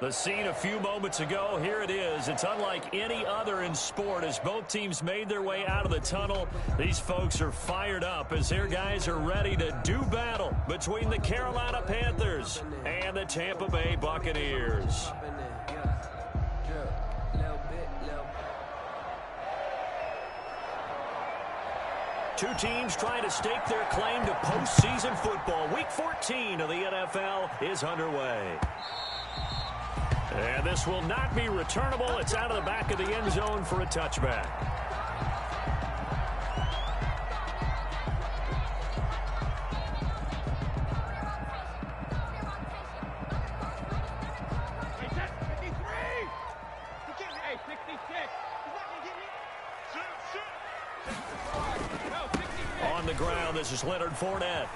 The scene a few moments ago, here it is. It's unlike any other in sport as both teams made their way out of the tunnel. These folks are fired up as their guys are ready to do battle between the Carolina Panthers and the Tampa Bay Buccaneers. Two teams trying to stake their claim to postseason football. Week 14 of the NFL is underway. And this will not be returnable. It's out of the back of the end zone for a touchback. On the ground, this is Leonard Fournette.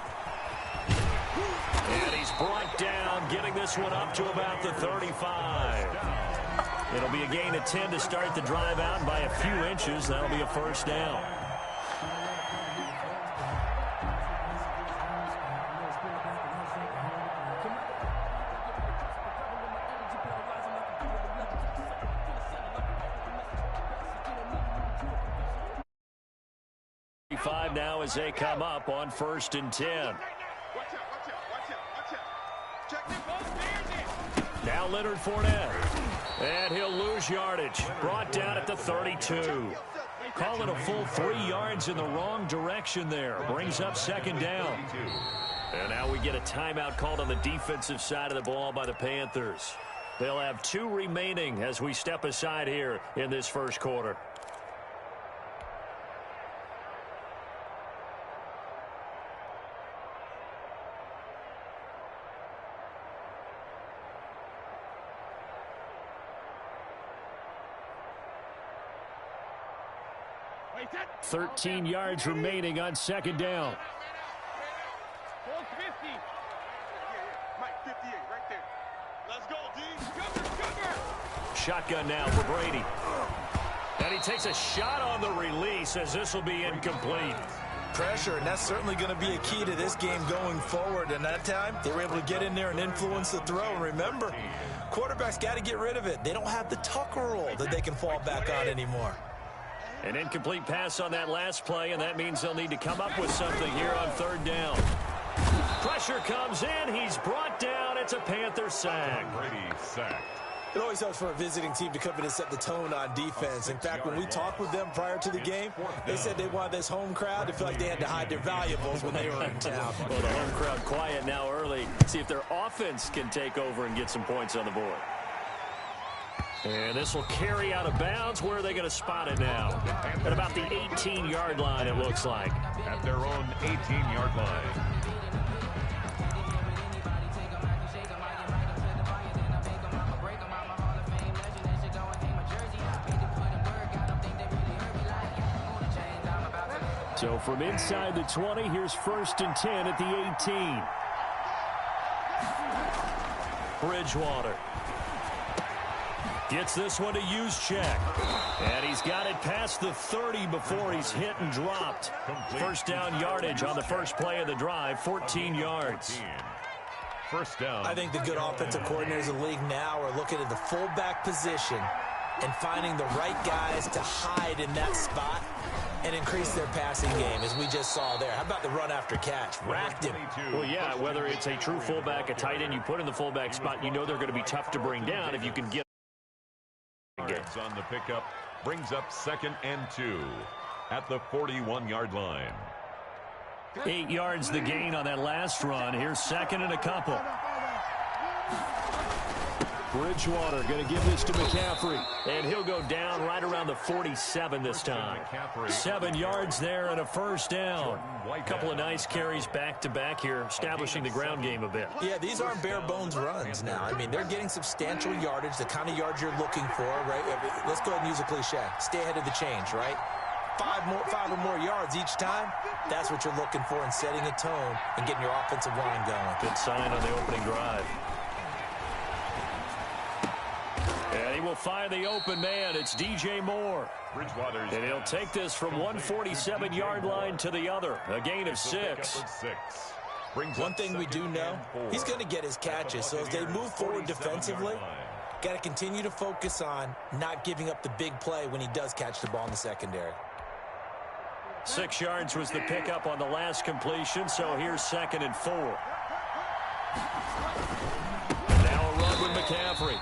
And he's brought down, getting this one up to about the 35. It'll be a gain of 10 to start the drive out by a few inches. That'll be a first down. Now as they come up on 1st and 10. Now Leonard Fournette. And he'll lose yardage. Brought down at the 32. Call it a full 3 yards in the wrong direction there. Brings up 2nd down. And now we get a timeout called on the defensive side of the ball by the Panthers. They'll have 2 remaining as we step aside here in this first quarter. Wait, 13 yards remaining on 2nd down. Shotgun now for Brady. And he takes a shot on the release as this will be incomplete. Pressure, and that's certainly going to be a key to this game going forward. And that time, they were able to get in there and influence the throw. And remember, quarterbacks got to get rid of it. They don't have the Tucker roll that they can fall back on anymore. An incomplete pass on that last play, and that means they'll need to come up with something here on 3rd down. Pressure comes in. He's brought down. It's a Panther sack. Brady sacked. It always helps for a visiting team to come in and set the tone on defense. In fact, when we talked with them prior to the game, they said they wanted this home crowd to feel like they had to hide their valuables when they were in town. Well, the home crowd quiet now early. See if their offense can take over and get some points on the board. And this will carry out of bounds. Where are they going to spot it now? At about the 18-yard line, it looks like. At their own 18-yard line. So from inside the 20, here's 1st and 10 at the 18. Bridgewater. Gets this one to check. And he's got it past the 30 before he's hit and dropped. First down yardage on the first play of the drive, 14 yards. First down. I think the good offensive coordinators in the league now are looking at the fullback position and finding the right guys to hide in that spot and increase their passing game, as we just saw there. How about the run after catch? Racked him. Well, yeah, whether it's a true fullback, a tight end you put in the fullback spot, you know they're going to be tough to bring down if you can get on the pickup, brings up 2nd and 2 at the 41-yard line. 8 yards the gain on that last run. Here's 2nd and a couple. Bridgewater going to give this to McCaffrey. And he'll go down right around the 47 this time. 7 yards there and a first down. A couple of nice carries back-to-back here, establishing the ground game a bit. Yeah, these aren't bare-bones runs now. I mean, they're getting substantial yardage, the kind of yards you're looking for, right? Let's go ahead and use a cliche. Stay ahead of the change, right? 5 or more yards each time, that's what you're looking for in setting a tone and getting your offensive line going. Good sign on the opening drive. And he will find the open man. It's DJ Moore. And he'll take this from 147-yard line to the other. A gain of 6. One thing we do know, he's going to get his catches. So as they move forward defensively, Got to continue to focus on not giving up the big play when he does catch the ball in the secondary. 6 yards was the pickup on the last completion, so here's 2nd and 4. Now a run with McCaffrey.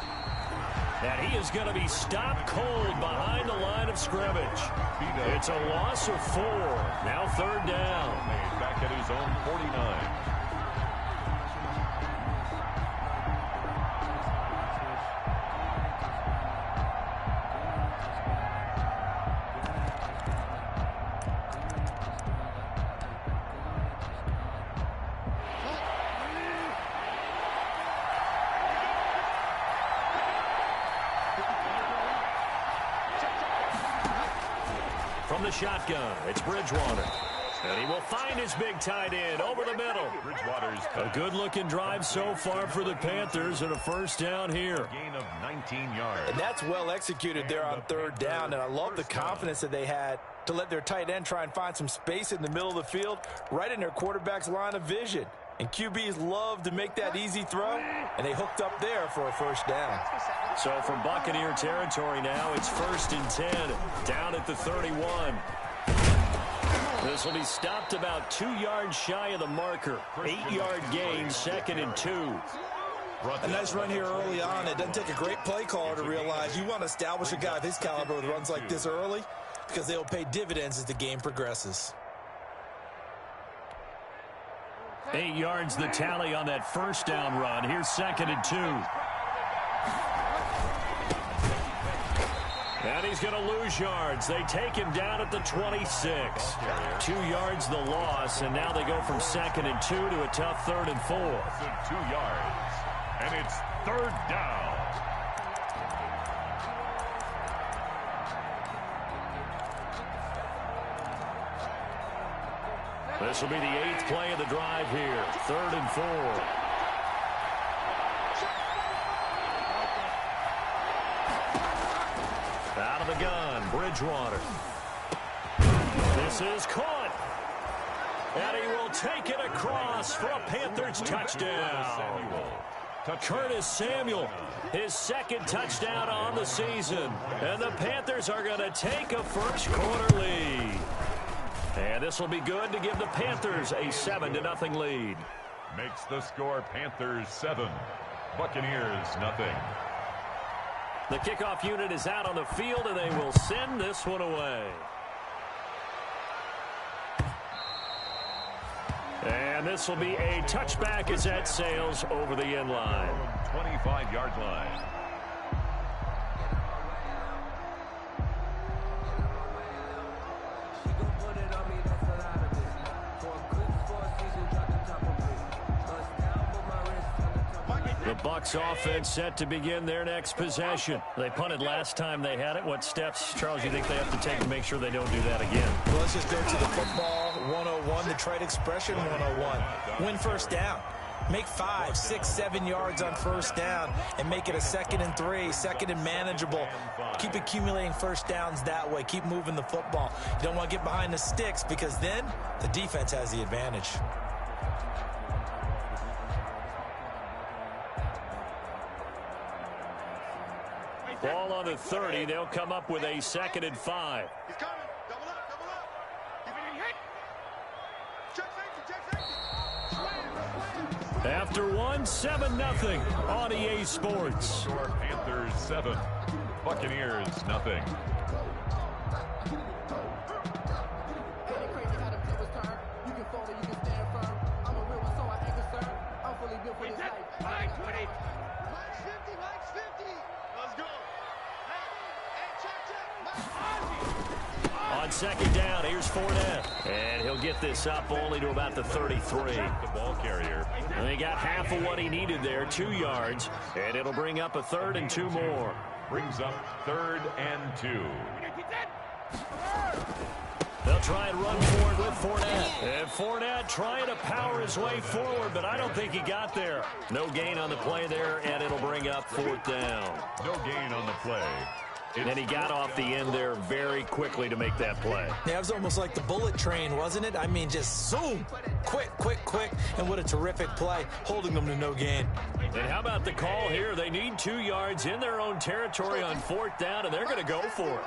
And he is going to be stopped cold behind the line of scrimmage. It's a loss of 4. Now 3rd down. Back at his own 49. From the shotgun, it's Bridgewater. And he will find his big tight end over the middle. Bridgewater's a good-looking drive so far for the Panthers and a 1st down here. Gain of 19 yards. And that's well executed there on 3rd down. And I love the confidence that they had to let their tight end try and find some space in the middle of the field, right in their quarterback's line of vision. And QBs love to make that easy throw, and they hooked up there for a 1st down. So from Buccaneer territory now, it's 1st and 10, down at the 31. This will be stopped about 2 yards shy of the marker. 8-yard gain, 2nd and 2. A nice run here early on. It doesn't take a great play caller to realize you want to establish a guy of his caliber with runs like this early, because they'll pay dividends as the game progresses. 8 yards the tally on that 1st down run. Here's 2nd and 2. And he's going to lose yards. They take him down at the 26. 2 yards the loss, and now they go from 2nd and 2 to a tough 3rd and 4. 2 yards, and it's 3rd down. This will be the 8th play of the drive here. 3rd and 4. Out of the gun, Bridgewater. This is caught. And he will take it across for a Panthers touchdown. Curtis Samuel, his 2nd touchdown on the season. And the Panthers are going to take a 1st quarter lead. And this will be good to give the Panthers a 7-0 lead. Makes the score Panthers 7, Buccaneers 0. The kickoff unit is out on the field, and they will send this one away. And this will be a touchback as that sails over the end line. 25-yard line. The Bucs offense set to begin their next possession. They punted last time they had it. What steps, Charles, you think they have to take to make sure they don't do that again? Well, let's just go to the football 101, the trade expression 101. Win 1st down. Make 5, 6, 7 yards on 1st down and make it a 2nd and 3, 2nd and manageable. Keep accumulating 1st downs that way. Keep moving the football. You don't want to get behind the sticks because then the defense has the advantage. Ball on the 30. They'll come up with a 2nd and 5. He's coming. Double up, double up. Keep it in hit. Check safety, check safety. After one, 7-0 on EA Sports. Score Panthers 7, Buccaneers 0. On 2nd down, here's Fournette. And he'll get this up only to about the 33. The ball carrier. And he got half of what he needed there, 2 yards. And it'll bring up a 3rd and 2 more. Brings up 3rd and 2. They'll try and run forward with Fournette. And Fournette trying to power his way forward, but I don't think he got there. No gain on the play there, and it'll bring up 4th down. No gain on the play. And he got off the end there very quickly to make that play. Yeah, it was almost like the bullet train, wasn't it? I mean, just zoom, quick, quick, quick, and what a terrific play, holding them to no gain. And how about the call here? They need 2 yards in their own territory on 4th down, and they're going to go for it.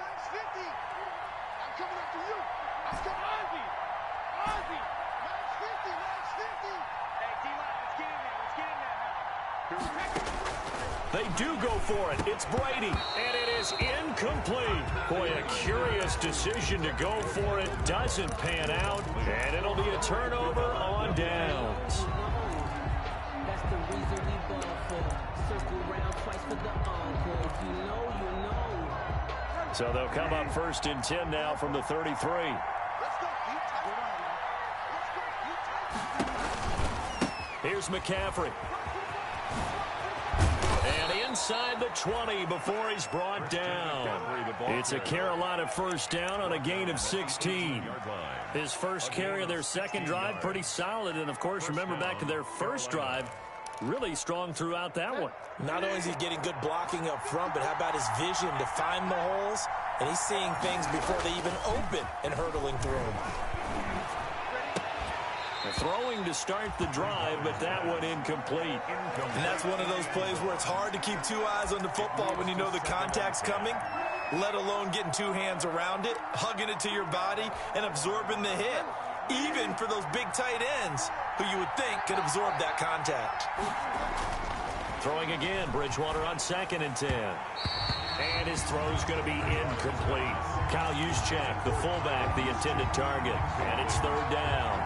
They do go for it. It's Brady, and it is incomplete. Boy, a curious decision to go for it. Doesn't pan out, and it'll be a turnover on downs. That's the reason we ball for. Circle round twice for the encore. If you know, you know. So they'll come up 1st and 10 now from the 33. Here's McCaffrey. And inside the 20 before he's brought down. It's a Carolina 1st down on a gain of 16. His first carry of their second drive, pretty solid. And, of course, remember back to their first drive, really strong throughout that one. Not only is he getting good blocking up front, but how about his vision to find the holes? And he's seeing things before they even open and hurtling through them. Throwing to start the drive, but that one incomplete. And that's one of those plays where it's hard to keep 2 eyes on the football when you know the contact's coming, let alone getting 2 hands around it, hugging it to your body, and absorbing the hit, even for those big tight ends who you would think could absorb that contact. Throwing again, Bridgewater on 2nd and 10. And his throw's going to be incomplete. Kyle Juszczyk, the fullback, the intended target. And it's 3rd down.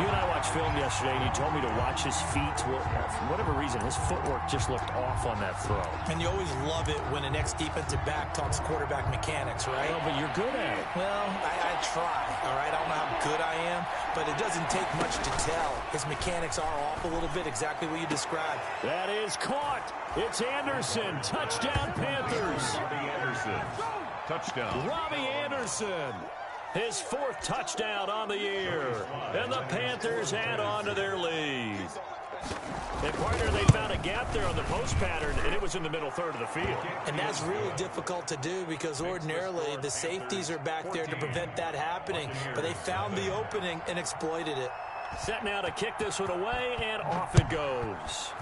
You and I watched film yesterday, and you told me to watch his feet. Well, for whatever reason, his footwork just looked off on that throw. And you always love it when an ex-defensive back talks quarterback mechanics, right? Well, but you're good at it. Well, I try, all right? I don't know how good I am, but it doesn't take much to tell. His mechanics are off a little bit, exactly what you described. That is caught. It's Anderson. Touchdown, Panthers. Robbie Anderson. Touchdown. Robbie Anderson. His 4th touchdown on the year. And the Panthers add on to their lead. And partner, they found a gap there on the post pattern, and it was in the middle 3rd of the field. And that's really difficult to do because ordinarily the safeties are back there to prevent that happening. But they found the opening and exploited it. Set now to kick this one away, and off it goes.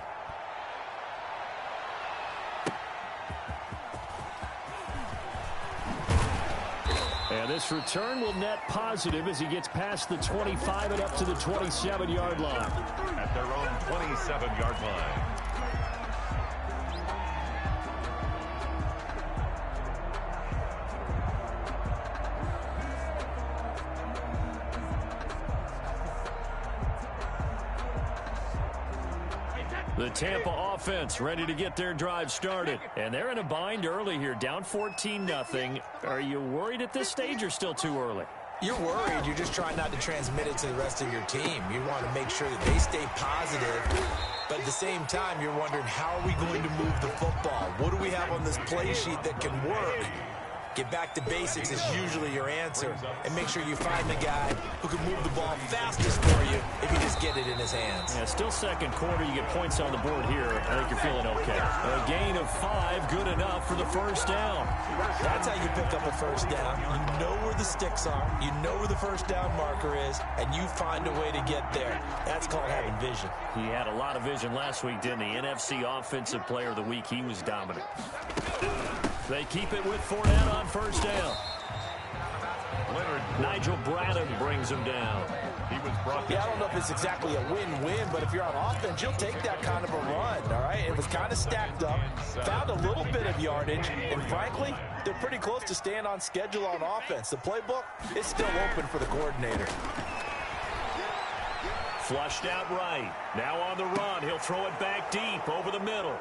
And this return will net positive as he gets past the 25 and up to the 27-yard line. At their own 27-yard line. The Tampa offense ready to get their drive started. And they're in a bind early here, down 14-0. Are you worried at this stage or still too early? You're worried. You're just trying not to transmit it to the rest of your team. You want to make sure that they stay positive. But at the same time, you're wondering, how are we going to move the football? What do we have on this play sheet that can work? Get back to basics is usually your answer. And make sure you find the guy who can move the ball fastest for you if you just get it in his hands. Yeah, still second quarter. You get points on the board here. I think you're feeling okay. A gain of 5, good enough for the 1st down. That's how you pick up a 1st down. You know where the sticks are. You know where the 1st down marker is. And you find a way to get there. That's called having vision. He had a lot of vision last week, didn't he? NFC Offensive Player of the Week. He was dominant. They keep it with Fournette on 1st down. Nigel Bradham brings him down. He was brought I don't know if it's exactly a win-win, but if you're on offense, you'll take that kind of a run, all right? It was kind of stacked up, found a little bit of yardage, and frankly, they're pretty close to staying on schedule on offense. The playbook is still open for the coordinator. Flushed out right. Now on the run. He'll throw it back deep over the middle.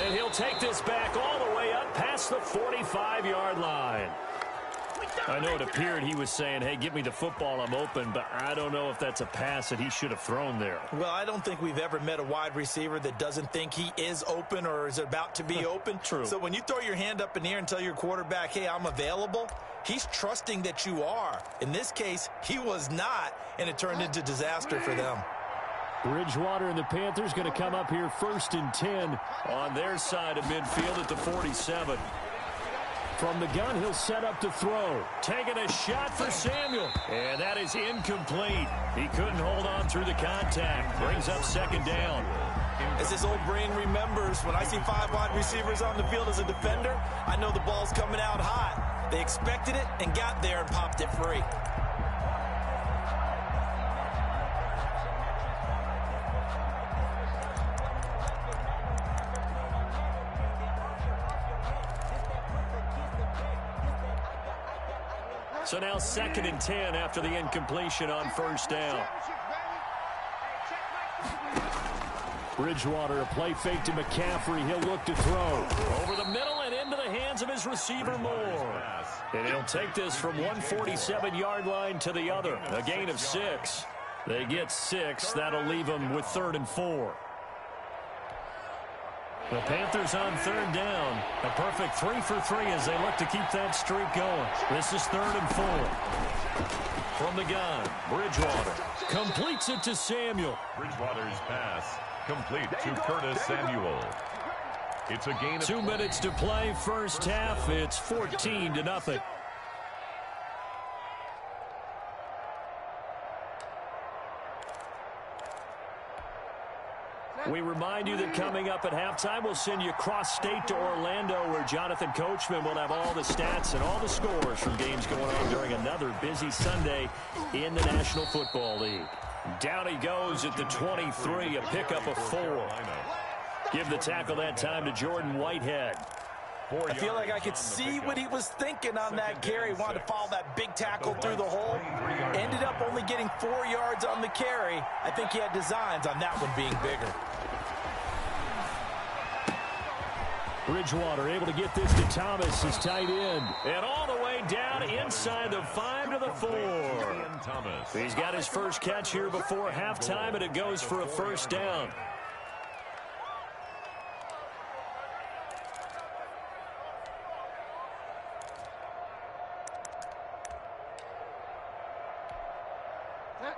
And he'll take this back all the way up past the 45-yard line. I know it appeared he was saying, hey, give me the football, I'm open, but I don't know if that's a pass that he should have thrown there. Well, I don't think we've ever met a wide receiver that doesn't think he is open or is about to be open. True. So when you throw your hand up in the air and tell your quarterback, hey, I'm available, he's trusting that you are. In this case, he was not, and it turned into disaster for them. Bridgewater and the Panthers going to come up here 1st and 10 on their side of midfield at the 47. From the gun, he'll set up to throw. Taking a shot for Samuel. And that is incomplete. He couldn't hold on through the contact. Brings up 2nd down. As his old brain remembers, when I see 5 wide receivers on the field as a defender, I know the ball's coming out hot. They expected it and got there and popped it free. So now 2nd and 10 after the incompletion on 1st down. Bridgewater, a play fake to McCaffrey. He'll look to throw. Over the middle and into the hands of his receiver, Moore. And he'll take this from 147-yard line to the other. A gain of 6. They get 6. That'll leave them with 3rd and 4. The Panthers on 3rd down. A perfect 3 for 3 as they look to keep that streak going. This is 3rd and 4. From the gun, Bridgewater completes it to Samuel. Bridgewater's pass complete to Curtis Samuel. It's a gain of 2 minutes to play, first half. It's 14-0. We remind you that coming up at halftime, we'll send you cross-state to Orlando, where Jonathan Coachman will have all the stats and all the scores from games going on during another busy Sunday in the National Football League. Down he goes at the 23, a pickup of 4. Give the tackle that time to Jordan Whitehead. I feel like I could see what he was thinking on that carry. Wanted to follow that big tackle through the hole. Ended up only getting 4 yards on the carry. I think he had designs on that one being bigger. Bridgewater able to get this to Thomas, his tight end. And all the way down inside the 5 to the 4. He's got his first catch here before halftime, and it goes for a first down.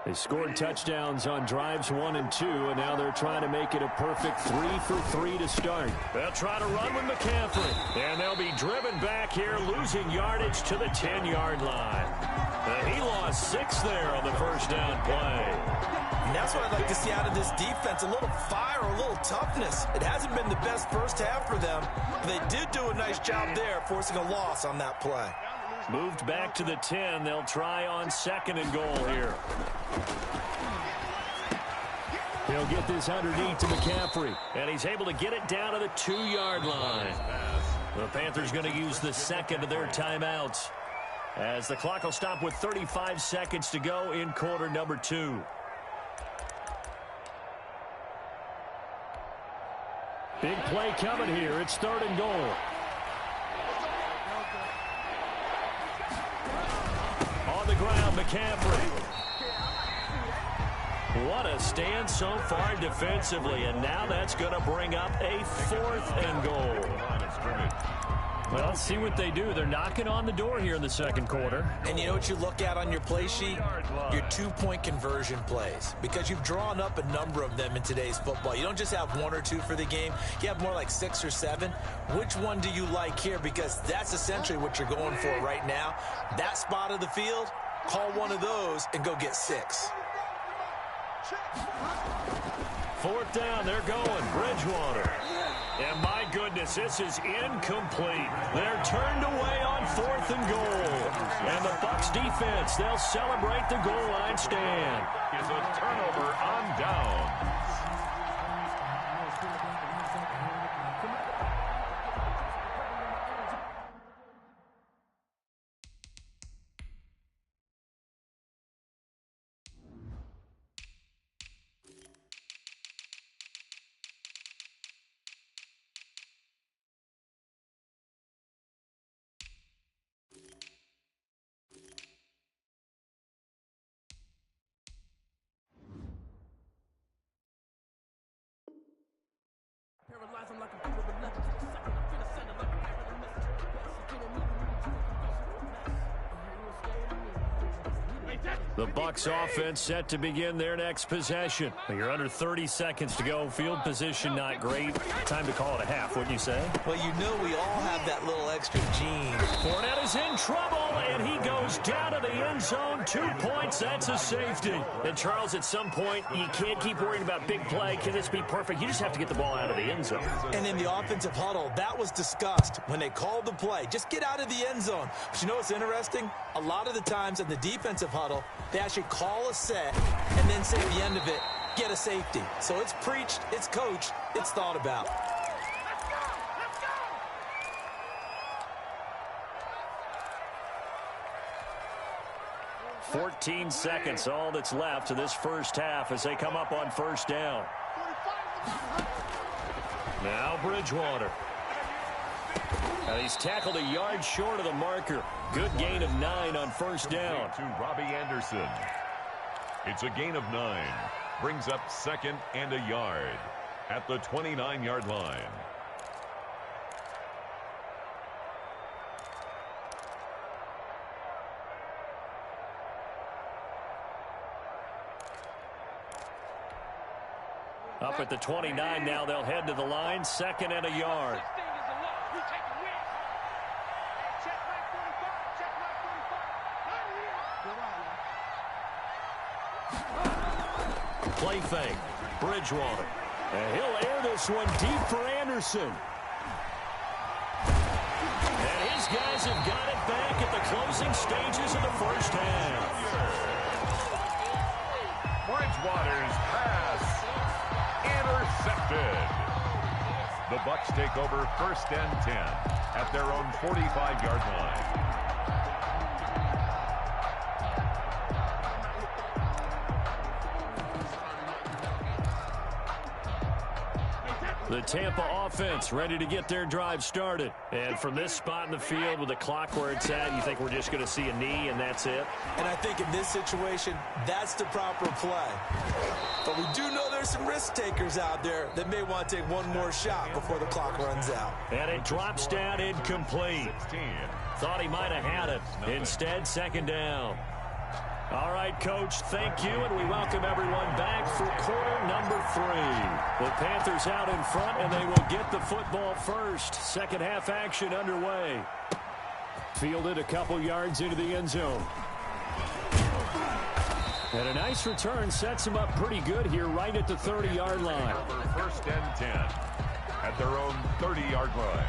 They scored touchdowns on drives 1 and 2, and now they're trying to make it a perfect 3 for 3 to start. They'll try to run with McCaffrey, and they'll be driven back here, losing yardage to the 10-yard line. He lost 6 there on the first down play. And that's what I'd like to see out of this defense, a little fire, a little toughness. It hasn't been the best first half for them, but they did do a nice job there, forcing a loss on that play. Moved back to the 10. They'll try on 2nd and goal here. He'll get this underneath to McCaffrey, and he's able to get it down to the 2-yard line. The Panthers going to use the second of their timeouts, as the clock will stop with 35 seconds to go in quarter number 2. Big play coming here. It's 3rd and goal. On the ground, McCaffrey. What a stand so far defensively, and now that's going to bring up a 4th and goal. Well, let's see what they do. They're knocking on the door here in the second quarter. And you know what you look at on your play sheet? Your 2-point conversion plays, because you've drawn up a number of them in today's football. You don't just have 1 or 2 for the game. You have more like 6 or 7. Which one do you like here? Because that's essentially what you're going for right now. That spot of the field, call one of those and go get 6. 4th down, they're going. Bridgewater. And my goodness, this is incomplete. They're turned away on 4th and goal. And the Bucs defense, they'll celebrate the goal line stand. Is a turnover on down. The Bucs offense set to begin their next possession. You're under 30 seconds to go. Field position not great. Time to call it a half, wouldn't you say? Well, you know we all have that little extra gene. Fournette is in trouble, and he goes down to the end zone. 2 points, that's a safety. And, Charles, at some point, you can't keep worrying about big play. Can this be perfect? You just have to get the ball out of the end zone. And in the offensive huddle, that was discussed when they called the play. Just get out of the end zone. But you know what's interesting? A lot of the times in the defensive huddle, they actually call a set and then say at the end of it, get a safety. So it's preached, it's coached, it's thought about. Let's go! 14 seconds, all that's left to this first half as they come up on first down. Now Bridgewater. And he's tackled a yard short of the marker. Good gain of 9 on first down. To Robbie Anderson. It's a gain of 9. Brings up 2nd and a yard at the 29-yard line. Up at the 29 now, they'll head to the line. 2nd and a yard. Play fake. Bridgewater. And he'll air this one deep for Anderson. And his guys have got it back at the closing stages of the first half. Bridgewater's pass intercepted. The Bucs take over 1st and 10 at their own 45-yard line. The Tampa offense ready to get their drive started. And from this spot in the field with the clock where it's at, you think we're just going to see a knee and that's it? And I think in this situation, that's the proper play. But we do know there's some risk takers out there that may want to take one more shot before the clock runs out. And it drops down incomplete. Thought he might have had it. Instead, 2nd down. All right, Coach, thank you, and we welcome everyone back for quarter number 3. The Panthers out in front, and they will get the football first. Second half action underway. Fielded a couple yards into the end zone. And a nice return sets them up pretty good here right at the 30-yard line. 1st and 10 at their own 30-yard line.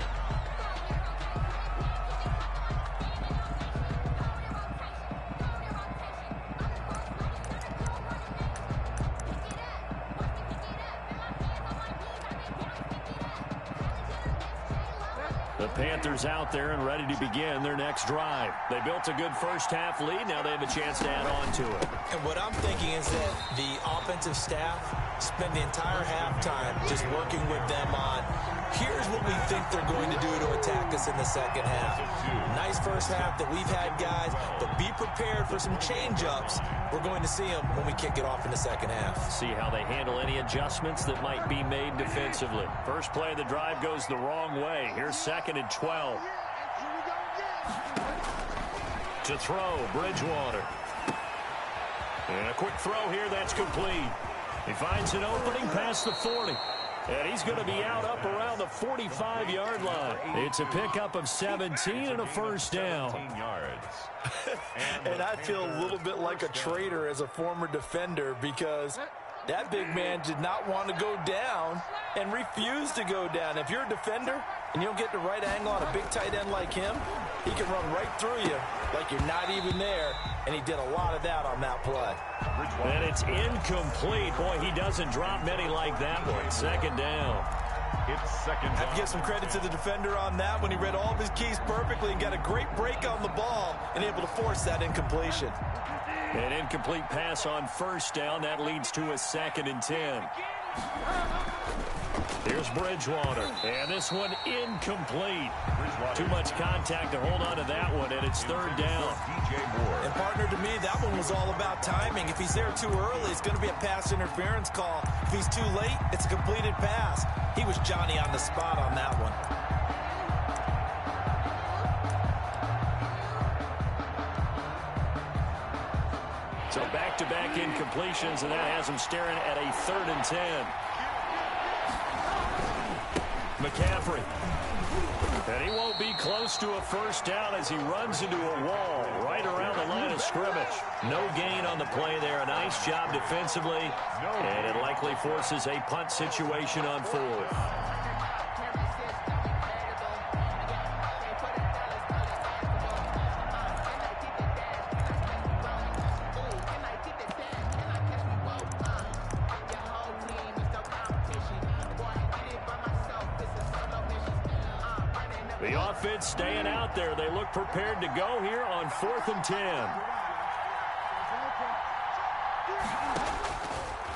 The Panthers out there and ready to begin their next drive. They built a good first half lead. Now they have a chance to add on to it. And what I'm thinking is that the offensive staff spend the entire halftime just working with them on, here's what we think they're going to do to attack us in the second half. Nice first half that we've had, guys, but be prepared for some change-ups. We're going to see them when we kick it off in the second half. See how they handle any adjustments that might be made defensively. First play of the drive goes the wrong way. Here's 2nd and 12. To throw, Bridgewater. And a quick throw here, that's complete. He finds an opening past the 40. And he's going to be out up around the 45-yard line. It's a pickup of 17 and a first down. And I feel a little bit like a traitor as a former defender because that big man did not want to go down and refused to go down. If you're a defender and you don't get the right angle on a big tight end like him, he can run right through you like you're not even there, and he did a lot of that on that play. And it's incomplete. Boy, he doesn't drop many like that one. 2nd down. It's 2nd down. I have to give some credit to the defender on that when he read all of his keys perfectly and got a great break on the ball and able to force that incompletion. An incomplete pass on first down. That leads to a 2nd and 10. Here's Bridgewater. And this one incomplete. Too much contact to hold on to that one, and it's 3rd down. And partner, to me, that one was all about timing. If he's there too early, it's going to be a pass interference call. If he's too late, it's a completed pass. He was Johnny on the spot on that one. So So back-to-back incompletions, and that has him staring at a 3rd and 10. McCaffrey. And he won't be close to a first down as he runs into a wall right around the line of scrimmage. No gain on the play there. A nice job defensively. And it likely forces a punt situation on 4th. The offense staying out there. They look prepared to go here on 4th and 10.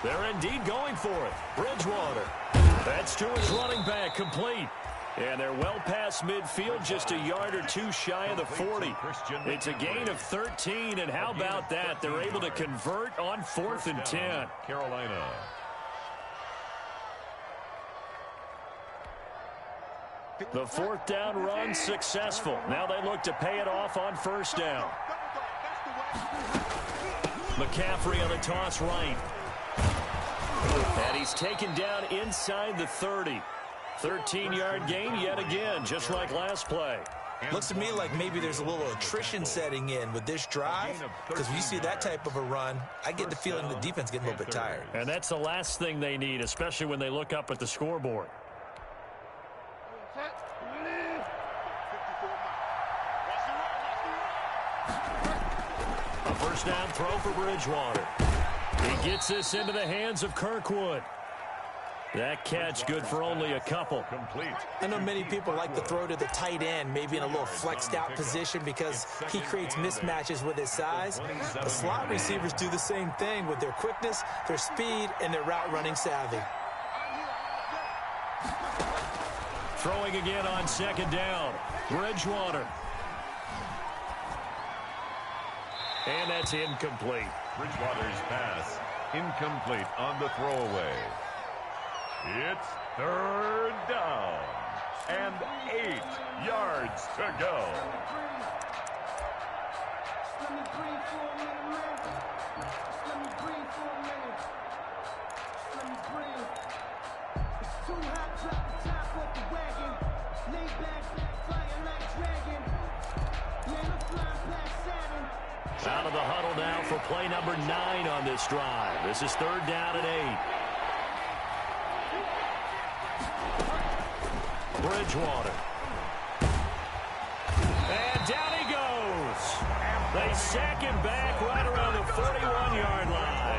They're indeed going for it. Bridgewater. That's to his running back, complete. And they're well past midfield, just a yard or 2 shy of the 40. It's a gain of 13, and how about that? They're able to convert on 4th and 10. Carolina. The 4th down run successful. Now they look to pay it off on 1st down. McCaffrey on the toss right. And he's taken down inside the 30. 13-yard gain yet again, just like last play. Looks to me like maybe there's a little attrition setting in with this drive, because when you see that type of a run, I get the feeling the defense getting a little bit tired. And that's the last thing they need, especially when they look up at the scoreboard. A first down throw for Bridgewater. He gets this into the hands of Kirkwood. That catch good for only a couple. Complete. I know many people like to throw to the tight end, maybe in a little flexed out position because he creates mismatches with his size. The slot receivers do the same thing with their quickness, their speed, and their route running savvy. Throwing again on 2nd down. Bridgewater. And that's incomplete. Bridgewater's pass incomplete on the throwaway. It's 3rd down and 8 yards to go. Out of the huddle now for play number 9 on this drive. This is 3rd down and 8. Bridgewater. And down he goes. They sack him back right around the 41-yard line.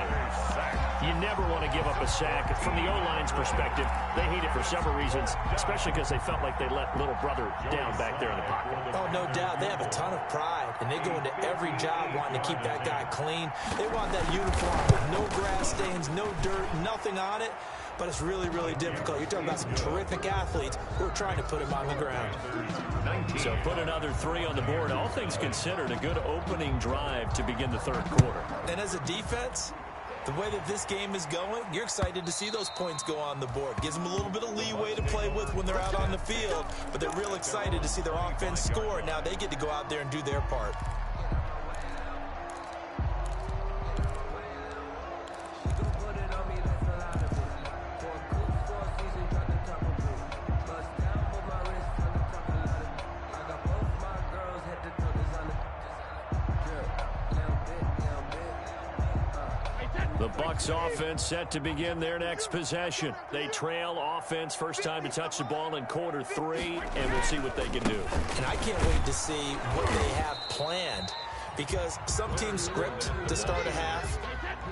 You never want to give up a sack. From the O-line's perspective, they hate it for several reasons, especially because they felt like they let little brother down back there in the pocket. Oh, no doubt. They have a ton of pride, and they go into every job wanting to keep that guy clean. They want that uniform with no grass stains, no dirt, nothing on it. But it's really, really difficult. You're talking about some terrific athletes who are trying to put him on the ground. So put another 3 on the board. All things considered, a good opening drive to begin the 3rd quarter. And as a defense, the way that this game is going, you're excited to see those points go on the board. Gives them a little bit of leeway to play with when they're out on the field, but they're real excited to see their offense score. Now they get to go out there and do their part. The Bucs offense set to begin their next possession. They trail offense, first time to touch the ball in quarter 3, and we'll see what they can do. And I can't wait to see what they have planned, because some teams script to start a half.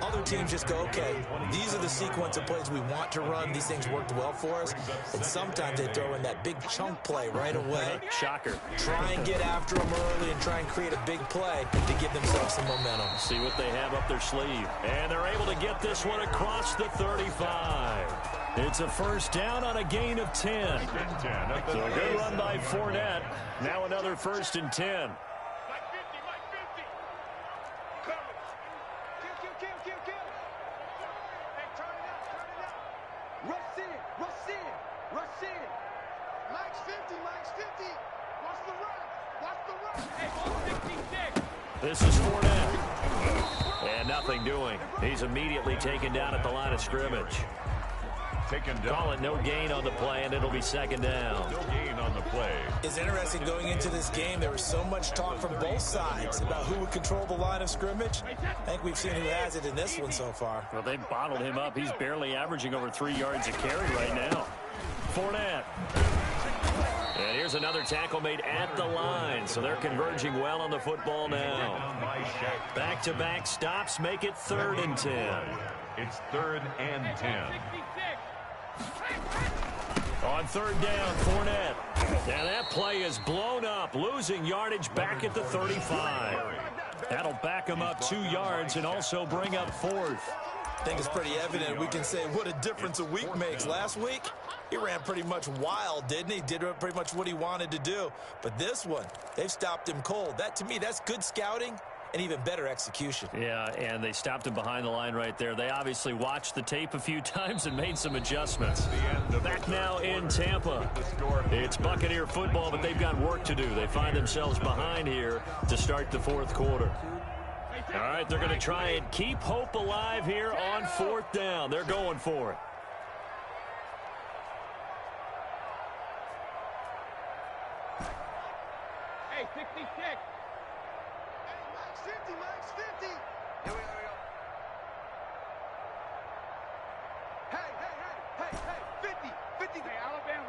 Other teams just go, okay, these are the sequence of plays we want to run. These things worked well for us. And sometimes they throw in that big chunk play right away. Shocker. Try and get after them early and try and create a big play to give themselves some momentum. See what they have up their sleeve. And they're able to get this one across the 35. It's a first down on a gain of 10. So a good run by Fournette. Now another 1st and 10. Max 50. Watch the run. This is Fournette. And nothing doing. He's immediately taken down at the line of scrimmage. Taken down. Call it no gain on the play, and it'll be second down. No gain on the play. It's interesting going into this game. There was so much talk from both sides about who would control the line of scrimmage. I think we've seen who has it in this one so far. Well, they've bottled him up. He's barely averaging over 3 yards a carry right now. Fournette. And here's another tackle made at the line, so they're converging well on the football now. Back-to-back stops make it 3rd and 10. It's 3rd and 10. On 3rd down, Fournette. And that play is blown up, losing yardage back at the 35. That'll back him up 2 yards and also bring up 4th. I think it's pretty evident. We can say what a difference a week makes. Last week, he ran pretty much wild, didn't he? Did pretty much what he wanted to do. But this one, they've stopped him cold. That, to me, that's good scouting and even better execution. Yeah, and they stopped him behind the line right there. They obviously watched the tape a few times and made some adjustments. Back now in Tampa. It's Buccaneer football, but they've got work to do. They find themselves behind here to start the 4th quarter. All right, they're going to try and keep hope alive here on 4th down. They're going for it. Hey, 66. Hey, Max 50. Here we go. Hey, 50. Hey, Alabama.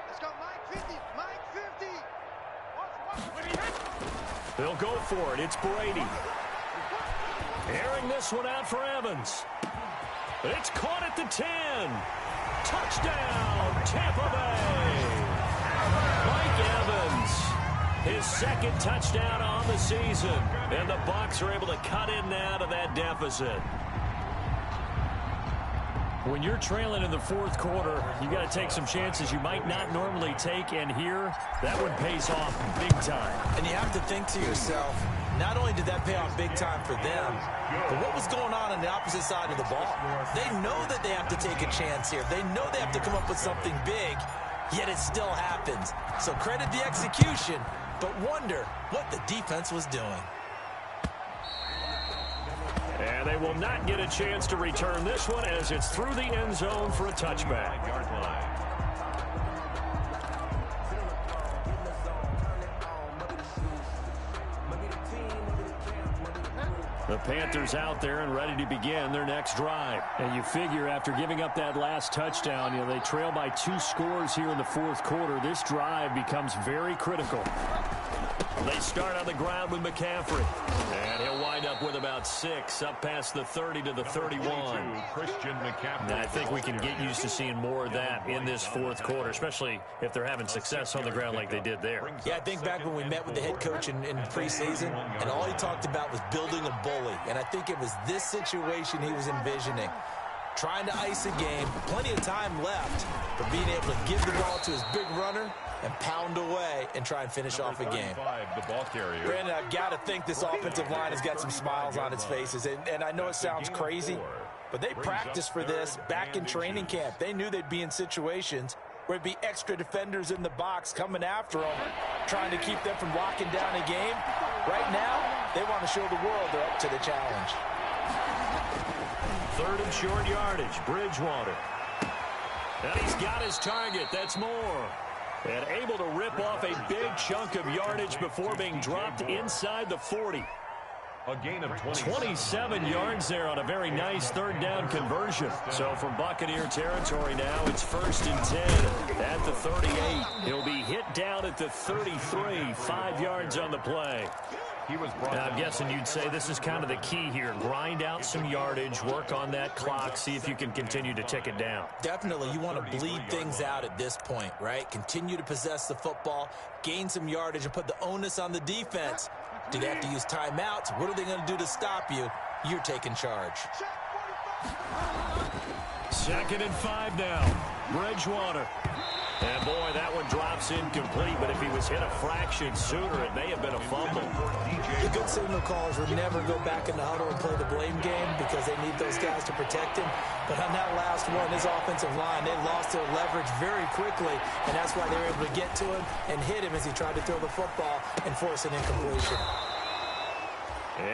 Let's go, Mike 50. They'll go for it. It's Brady. Airing this one out for Evans. It's caught at the 10. Touchdown, Tampa Bay. Mike Evans, his 2nd touchdown on the season. And the Bucs are able to cut in now to that deficit. When you're trailing in the 4th quarter, you got to take some chances you might not normally take, and here, that one pays off big time. And you have to think to yourself, not only did that pay off big time for them, but what was going on the opposite side of the ball? They know that they have to take a chance here. They know they have to come up with something big, yet it still happens. So credit the execution, but wonder what the defense was doing. And they will not get a chance to return this one as it's through the end zone for a touchback. The Panthers out there and ready to begin their next drive. And you figure after giving up that last touchdown, they trail by 2 scores here in the 4th quarter. This drive becomes very critical. They start on the ground with McCaffrey. And he'll wind up with about 6 up past the 30 to the 31. Christian McCaffrey. And I think we can get used to seeing more of that in this 4th quarter, especially if they're having success on the ground like they did there. Yeah, I think back when we met with the head coach in preseason, and all he talked about was building a bully. And I think it was this situation he was envisioning. Trying to ice a game, plenty of time left, but being able to give the ball to his big runner and pound away and try and finish off a game. The ball carrier. Brandon, I've got to think this offensive line has got some smiles on its faces. And I know it sounds crazy, but they practiced for this back in training camp. They knew they'd be in situations where it'd be extra defenders in the box coming after them, trying to keep them from locking down a game. Right now, they want to show the world they're up to the challenge. 3rd and short yardage, Bridgewater. And he's got his target. That's Moore. And able to rip off a big chunk of yardage before being dropped inside the 40. A gain of 27 yards there on a very nice 3rd down conversion. So from Buccaneer territory now, it's 1st and 10 at the 38. He'll be hit down at the 33, 5 yards on the play. Now, I'm guessing you'd say this is kind of the key here. Grind out some yardage, work on that clock, see if you can continue to tick it down. Definitely, you want to bleed things out at this point, right? Continue to possess the football, gain some yardage, and put the onus on the defense. Do they have to use timeouts? What are they going to do to stop you? You're taking charge. 2nd and 5 now. Bridgewater. And, boy, that one drops incomplete, but if he was hit a fraction sooner, it may have been a fumble. The good signal callers would never go back in the huddle and play the blame game because they need those guys to protect him. But on that last one, his offensive line, they lost their leverage very quickly, and that's why they were able to get to him and hit him as he tried to throw the football and force an incompletion.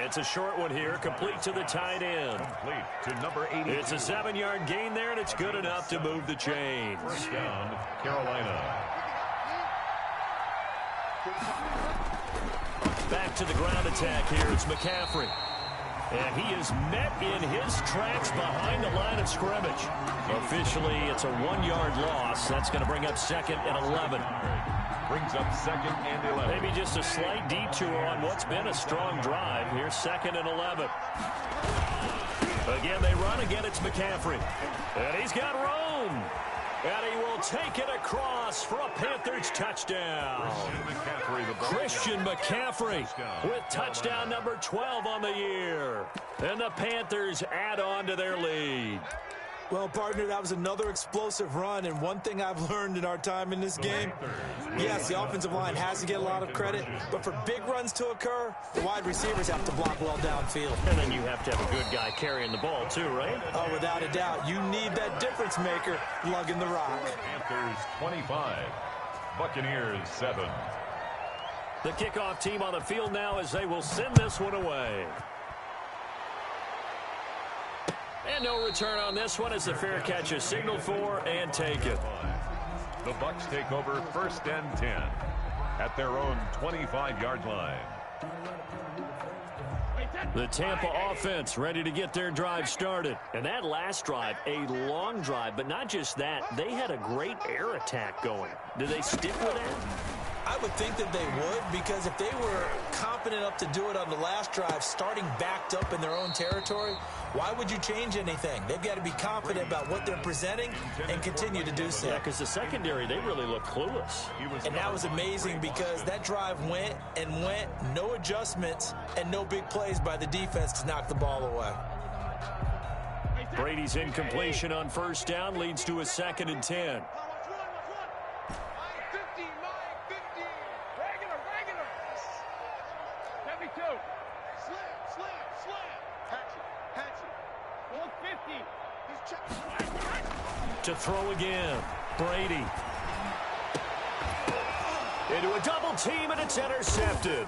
It's a short one here, complete to the tight end. Complete to number 82. It's a 7-yard gain there, and it's good enough to move the chains. First down, Carolina. Back to the ground attack here. It's McCaffrey. And he is met in his tracks behind the line of scrimmage. Officially, it's a 1-yard loss. That's going to bring up 2nd and 11. Brings up 2nd and 11. Maybe just a slight detour on what's been a strong drive. Here's 2nd and 11. Again, they run. Again, it's McCaffrey. And he's got room. And he will take it across for a Panthers touchdown. Christian McCaffrey with touchdown number 12 on the year. And the Panthers add on to their lead. Well, partner, that was another explosive run, and one thing I've learned in our time in this game, yes, the offensive line has to get a lot of credit, but for big runs to occur, the wide receivers have to block well downfield. And then you have to have a good guy carrying the ball, too, right? Oh, without a doubt. You need that difference maker lugging the rock. Panthers 25, Buccaneers 7. The kickoff team on the field now as they will send this one away. And no return on this one as the fair catch is signaled for and taken. The Bucs take over 1st and 10 at their own 25-yard line. The Tampa offense ready to get their drive started. And that last drive, a long drive, but not just that. They had a great air attack going. Do they stick with that? I would think that they would, because if they were confident enough to do it on the last drive, starting backed up in their own territory, why would you change anything? They've got to be confident about what they're presenting and continue to do so. Yeah, because the secondary, they really look clueless. And that was amazing because that drive went and went, no adjustments, and no big plays by the defense to knock the ball away. Brady's incompletion on 1st down leads to a 2nd and 10. To throw again, Brady. Into a double team, and it's intercepted.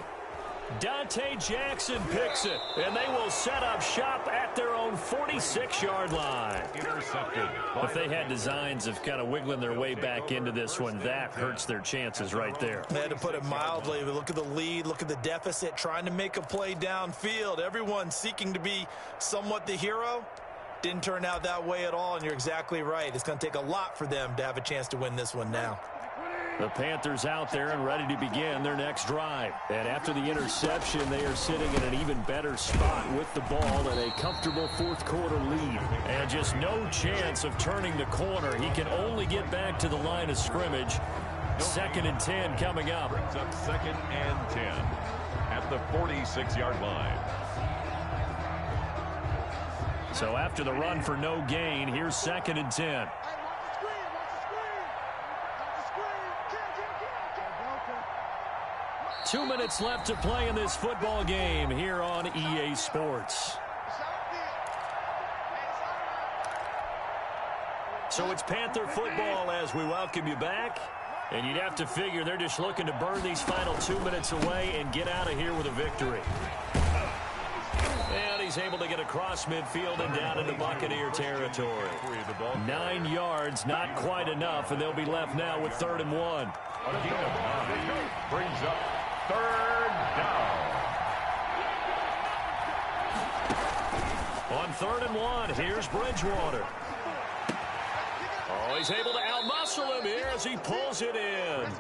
Dante Jackson picks it, and they will set up shop at their own 46-yard line. Intercepted. If they had designs of kind of wiggling their way back into this one, that hurts their chances right there. They had to put it mildly. Look at the lead, look at the deficit, trying to make a play downfield. Everyone seeking to be somewhat the hero. Didn't turn out that way at all, and you're exactly right. It's going to take a lot for them to have a chance to win this one now. The Panthers out there and ready to begin their next drive. And after the interception, they are sitting in an even better spot with the ball and a comfortable 4th quarter lead. And just no chance of turning the corner. He can only get back to the line of scrimmage. 2nd and 10 coming up. Brings up 2nd and 10 at the 46-yard line. So after the run for no gain, here's 2nd and 10. 2 minutes left to play in this football game here on EA Sports. So it's Panther football as we welcome you back. And you'd have to figure they're just looking to burn these final 2 minutes away and get out of here with a victory. And he's able to get across midfield and down into Buccaneer territory. 9 yards, not quite enough, and they'll be left now with 3rd and 1. Brings up 3rd down. On 3rd and 1, here's Bridgewater. Oh, he's able to outmuscle him here as he pulls it in.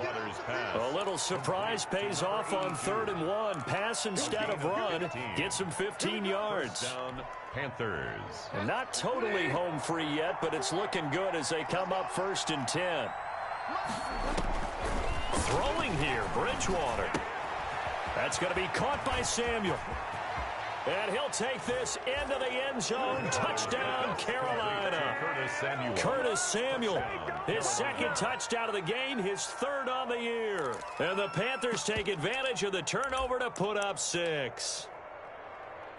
A little surprise pays off on 3rd and 1. Pass instead of run. Gets him 15 yards. Panthers. And not totally home free yet, but it's looking good as they come up 1st and 10. Throwing here, Bridgewater. That's going to be caught by Samuel. And he'll take this into the end zone. Touchdown, Carolina. Curtis Samuel, his second touchdown of the game, his third on the year. And the Panthers take advantage of the turnover to put up 6.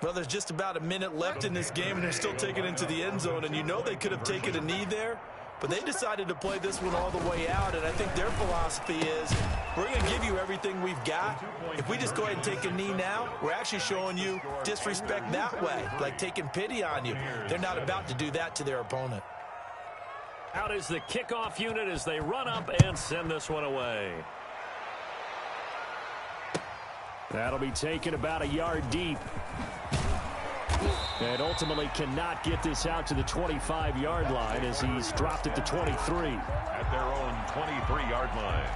Well, there's just about a minute left in this game, and they're still taking it into the end zone. And you know they could have taken a knee there, but they decided to play this one all the way out. And I think their philosophy is, we're going to give you everything we've got. If we just go ahead and take a knee now, we're actually showing you disrespect that way, like taking pity on you. They're not about to do that to their opponent. Out is the kickoff unit as they run up and send this one away. That'll be taken about a yard deep. And ultimately cannot get this out to the 25-yard line as he's dropped at the 23. At their own 23-yard line.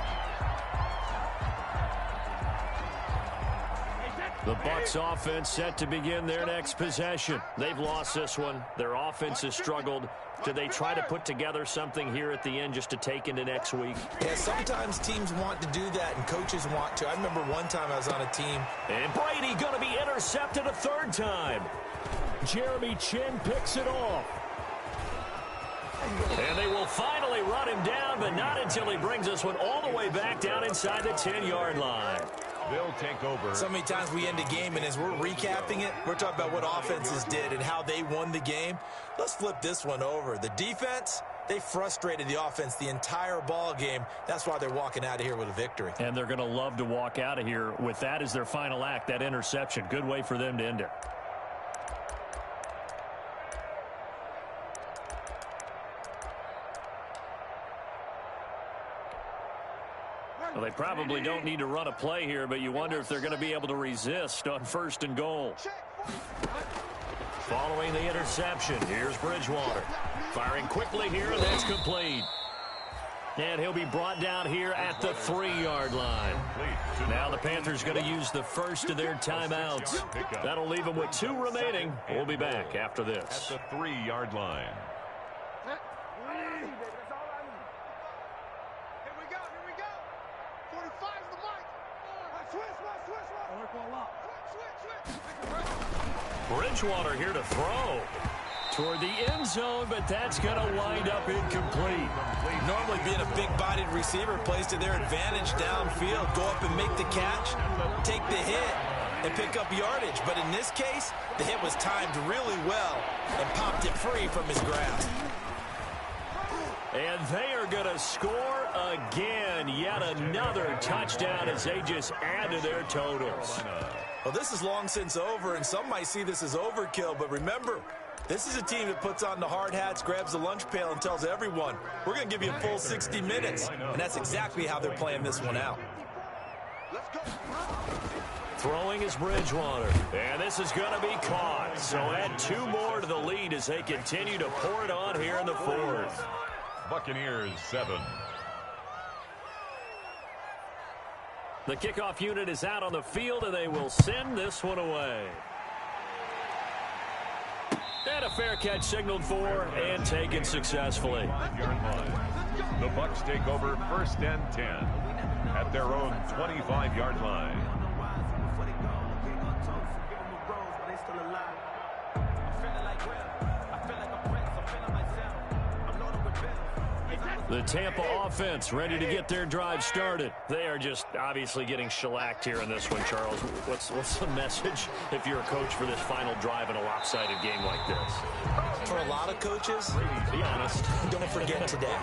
The Bucs offense set to begin their next possession. They've lost this one. Their offense has struggled. Do they try to put together something here at the end just to take into next week? Yeah, sometimes teams want to do that and coaches want to. I remember one time I was on a team. And Brady going to be intercepted a third time. Jeremy Chin picks it off. And they will finally run him down, but not until he brings this one all the way back down inside the 10-yard line. They'll take over. So many times we end a game, and as we're recapping it, we're talking about what offenses did and how they won the game. Let's flip this one over. The defense, they frustrated the offense the entire ball game. That's why they're walking out of here with a victory. And they're going to love to walk out of here with that as their final act, that interception. Good way for them to end it. Well, they probably don't need to run a play here, but you wonder if they're going to be able to resist on 1st and goal. Following the interception, here's Bridgewater. Firing quickly here, and that's complete. And he'll be brought down here at the 3-yard line. Now the Panthers going to use the first of their timeouts. That'll leave them with 2 remaining. We'll be back after this. At the 3-yard line. Bridgewater here to throw toward the end zone, but that's going to wind up incomplete. Normally being a big-bodied receiver plays to their advantage downfield. Go up and make the catch, take the hit, and pick up yardage. But in this case, the hit was timed really well and popped it free from his grasp. And they are going to score again. Yet another touchdown as they just add to their totals. Well, this is long since over, and some might see this as overkill. But remember, this is a team that puts on the hard hats, grabs the lunch pail, and tells everyone, we're going to give you a full 60 minutes. And that's exactly how they're playing this one out. Throwing is Bridgewater. And this is going to be caught. So add 2 more to the lead as they continue to pour it on here in the 4th. Buccaneers 7. The kickoff unit is out on the field, and they will send this one away. And a fair catch signaled for and taken successfully. The Bucs take over 1st and 10 at their own 25-yard line. The Tampa offense ready to get their drive started. They are just obviously getting shellacked here in this one, Charles. What's the message if you're a coach for this final drive in a lopsided game like this? For a lot of coaches, be honest. Don't forget today.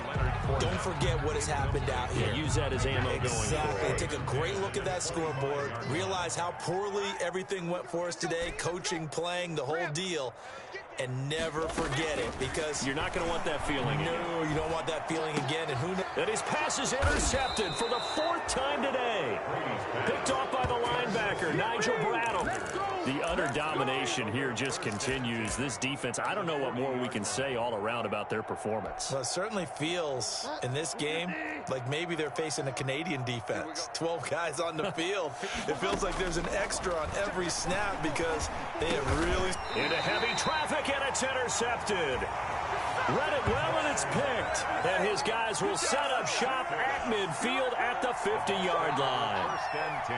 Don't forget what has happened out here. Yeah, use that as ammo going forward. Exactly. Take a great look at that scoreboard. Realize how poorly everything went for us today. Coaching, playing, the whole deal. And never forget it, because you're not going to want that feeling again. No, you don't want that feeling again. And who knows? And his pass is intercepted for the 4th time today. Picked off by the linebacker, Nigel Bradham. The utter domination here just continues. This defense, I don't know what more we can say all around about their performance. Well, it certainly feels in this game like maybe they're facing a Canadian defense. 12 guys on the field. It feels like there's an extra on every snap because they have really... Into heavy traffic, and it's intercepted. Read it well, and it's picked. And his guys will set up shop at midfield at the 50-yard line. 1st and 10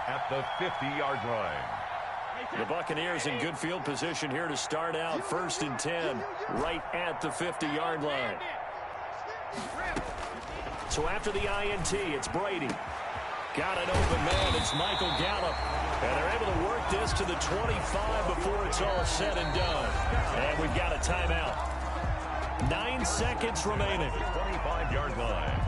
at the 50-yard line. The Buccaneers in good field position here to start out 1st and 10 right at the 50-yard line. So after the INT, it's Brady. Got an open man. It's Michael Gallup. And they're able to work this to the 25 before it's all said and done. And we've got a timeout. 9 seconds remaining. 25-yard line.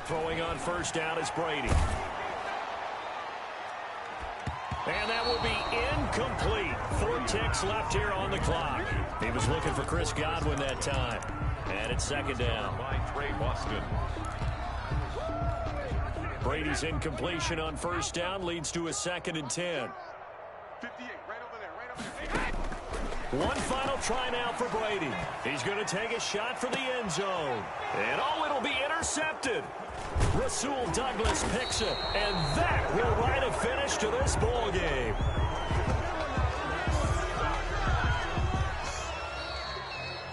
Throwing on 1st down is Brady. And that will be incomplete. 4 ticks left here on the clock. He was looking for Chris Godwin that time. And it's 2nd down. By Trey Boston. Brady's incompletion on 1st down leads to a 2nd and 10. 58, right over there, right over there. One final try now for Brady. He's going to take a shot for the end zone. And it'll be intercepted. Rasul Douglas picks it, and that will write a finish to this ball game.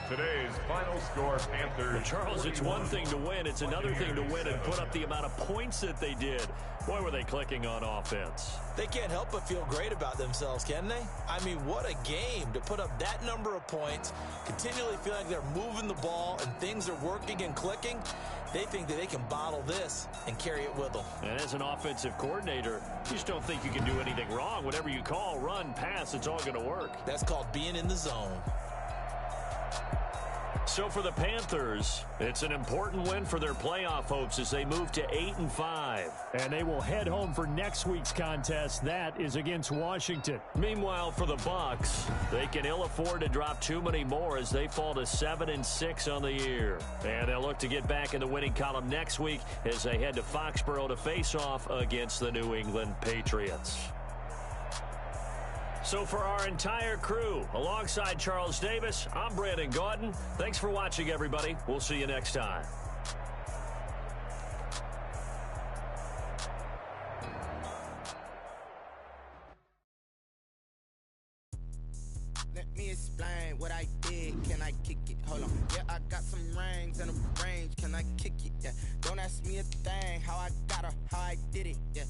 Today's final score, Panthers. Well, Charles, it's one thing to win. It's another thing to win and put up the amount of points that they did. Boy, were they clicking on offense. They can't help but feel great about themselves, can they? I mean, what a game to put up that number of points, continually feel like they're moving the ball and things are working and clicking. They think that they can bottle this and carry it with them. And as an offensive coordinator, you just don't think you can do anything wrong. Whatever you call, run, pass, it's all going to work. That's called being in the zone. So for the Panthers, it's an important win for their playoff hopes as they move to 8-5. And they will head home for next week's contest. That is against Washington. Meanwhile, for the Bucs, they can ill afford to drop too many more as they fall to 7-6 on the year. And they'll look to get back in the winning column next week as they head to Foxborough to face off against the New England Patriots. So for our entire crew, alongside Charles Davis, I'm Brandon Gaudin. Thanks for watching, everybody. We'll see you next time. Let me explain what I did. Can I kick it? Hold on. Yeah, I got some rings and a range. Can I kick it? Yeah. Don't ask me a thing. How I got her, how I did it. Yeah.